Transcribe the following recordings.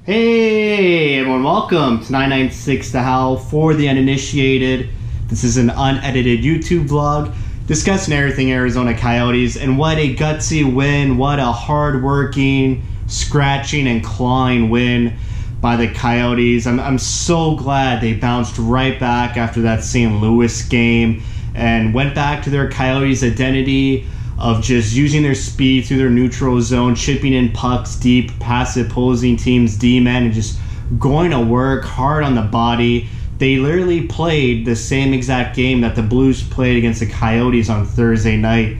Hey everyone, welcome to 99.6 The Howl for the uninitiated. This is an unedited YouTube vlog discussing everything Arizona Coyotes, and what a gutsy win, what a hard-working, scratching and clawing win by the Coyotes. I'm so glad they bounced right back after that St. Louis game and went back to their Coyotes identity of just using their speed through their neutral zone, chipping in pucks deep past the opposing team's D-man, and just going to work hard on the body. They literally played the same exact game that the Blues played against the Coyotes on Thursday night.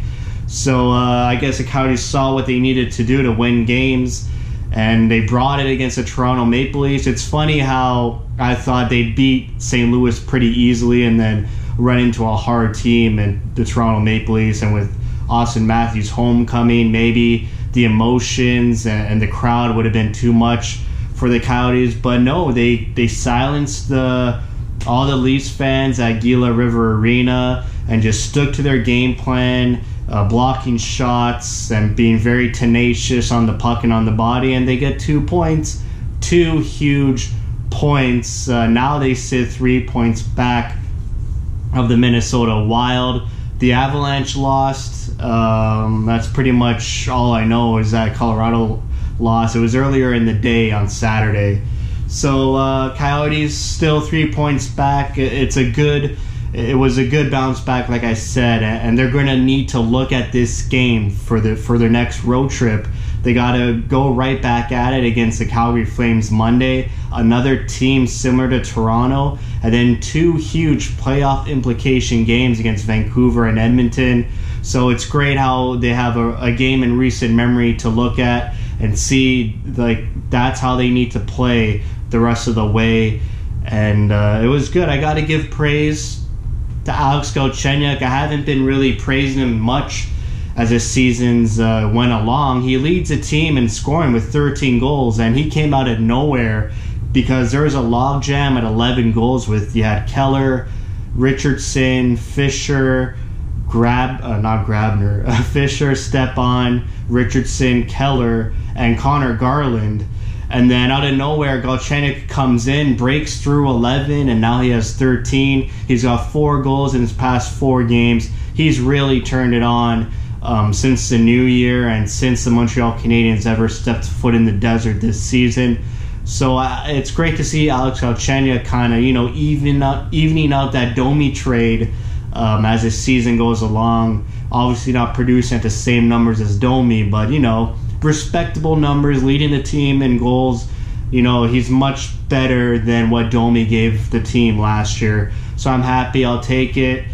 So I guess the Coyotes saw what they needed to do to win games, and they brought it against the Toronto Maple Leafs. It's funny how I thought they'd beat St. Louis pretty easily and then run into a hard team and the Toronto Maple Leafs, and with Austin Matthews' homecoming, maybe the emotions and the crowd would have been too much for the Coyotes. But no, they silenced all the Leafs fans at Gila River Arena and just stuck to their game plan, blocking shots and being very tenacious on the puck and on the body, and they get 2 points, 2 huge points. Now they sit 3 points back of the Minnesota Wild. The Avalanche lost. That's pretty much all I know is that Colorado lost. It was earlier in the day on Saturday. So Coyotes still 3 points back. It was a good bounce back, like I said, and they're going to need to look at this game for their next road trip. They got to go right back at it against the Calgary Flames Monday, another team similar to Toronto, and then 2 huge playoff implication games against Vancouver and Edmonton. So it's great how they have a game in recent memory to look at and see, like, that's how they need to play the rest of the way. And it was good. I got to give praise to Alex Galchenyuk. I haven't been really praising him much as the seasons went along. He leads the team in scoring with 13 goals, and he came out of nowhere because there was a logjam at 11 goals with, you had Keller, Richardson, Fisher, Fisher, Stepan, Richardson, Keller, and Connor Garland. And then out of nowhere, Galchenyuk comes in, breaks through 11, and now he has 13. He's got 4 goals in his past 4 games. He's really turned it on since the new year and since the Montreal Canadiens ever stepped foot in the desert this season. So it's great to see Alex Galchenyuk kind of, evening out that Domi trade as the season goes along. Obviously not producing at the same numbers as Domi, but, respectable numbers, leading the team in goals. He's much better than what Domi gave the team last year. So I'm happy. I'll take it.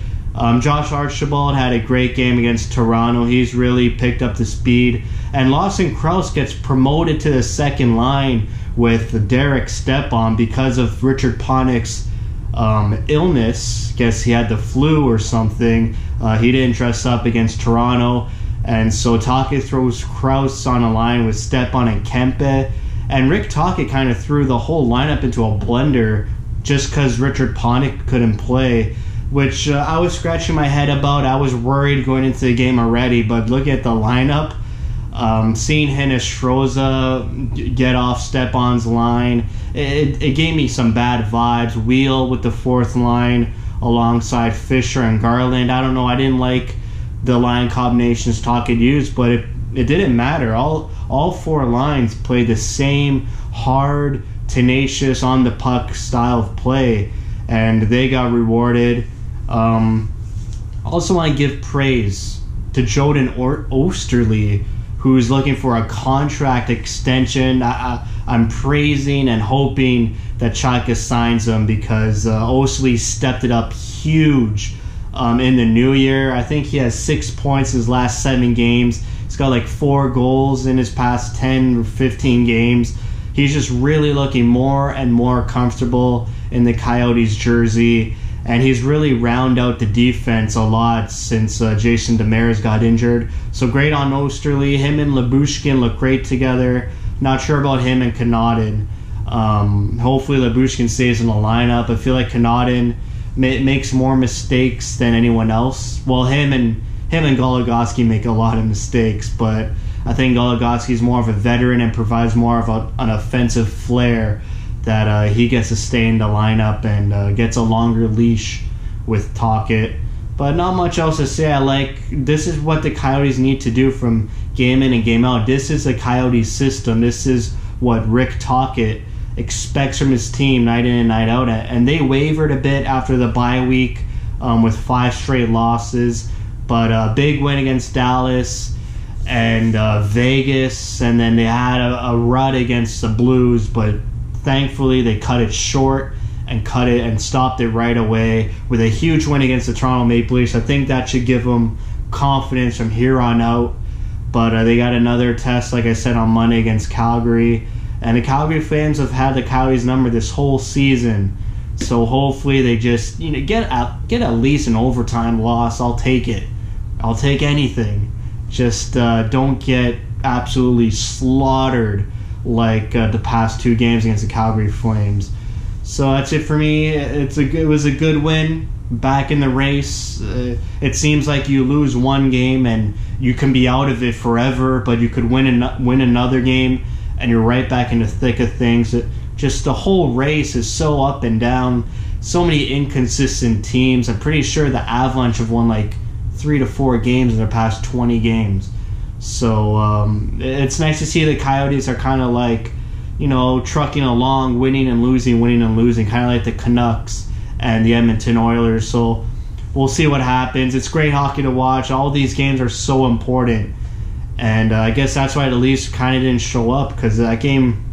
Josh Archibald had a great game against Toronto. He's really picked up the speed. And Lawson Krause gets promoted to the second line with Derek Stepan because of Richard Panik's illness. Guess he had the flu or something. He didn't dress up against Toronto. And so Tocchet throws Krause on a line with Stepan and Kempe. And Rick Tocchet kind of threw the whole lineup into a blender just because Richard Panik couldn't play, which I was scratching my head about. I was worried going into the game already, but looking at the lineup, seeing Hinostroza get off Stepan's line, it gave me some bad vibes. Wheel with the 4th line alongside Fisher and Garland. I don't know, I didn't like the line combinations Tocchet used, but it didn't matter. All 4 lines played the same hard, tenacious, on the puck style of play, and they got rewarded. Also want to give praise to Jordan Osterley, who's looking for a contract extension. I'm praising and hoping that Chaka signs him because Osterley stepped it up huge in the new year. I think he has 6 points in his last 7 games. He's got like 4 goals in his past 10 or 15 games. He's just really looking more and more comfortable in the Coyotes jersey, and he's really round out the defense a lot since Jason Demers got injured. So great on Osterley. Him and Lyubushkin look great together. Not sure about him and Connaughton. Hopefully Lyubushkin stays in the lineup. I feel like Connaughton makes more mistakes than anyone else. Well, him and Goligoski make a lot of mistakes, but I think Goligoski's more of a veteran and provides more of an offensive flair that he gets to stay in the lineup and gets a longer leash with Tocchet. But not much else to say. This is what the Coyotes need to do from game in and game out. This is the Coyotes system. This is what Rick Tocchet expects from his team night in and night out. And they wavered a bit after the bye week with 5 straight losses. But a big win against Dallas and Vegas. And then they had a rut against the Blues. But thankfully they cut it short and stopped it right away with a huge win against the Toronto Maple Leafs. I think that should give them confidence from here on out. But they got another test, like I said, on Monday against Calgary. And the Calgary fans have had the Coyotes number this whole season. So hopefully they just get at least an overtime loss. I'll take it. I'll take anything. Just don't get absolutely slaughtered like the past 2 games against the Calgary Flames. So that's it for me. It was a good win, back in the race. It seems like you lose one game and you can be out of it forever, but you could win another game and you're right back in the thick of things. Just the whole race is so up and down. So many inconsistent teams. I'm pretty sure the Avalanche have won like 3 to 4 games in their past 20 games. So it's nice to see the Coyotes are kind of like, trucking along, winning and losing, kind of like the Canucks and the Edmonton Oilers. So we'll see what happens. It's great hockey to watch. All these games are so important. And I guess that's why the Leafs kind of didn't show up, because that game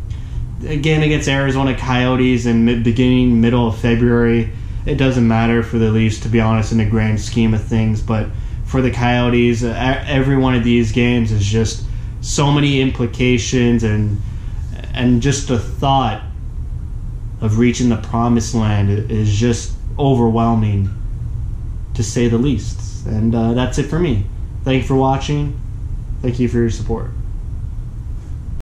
against Arizona Coyotes in middle of February, it doesn't matter for the Leafs, to be honest, in the grand scheme of things. But for the Coyotes, every one of these games is just so many implications and just the thought of reaching the promised land is just overwhelming, to say the least. And that's it for me. Thank you for watching. Thank you for your support.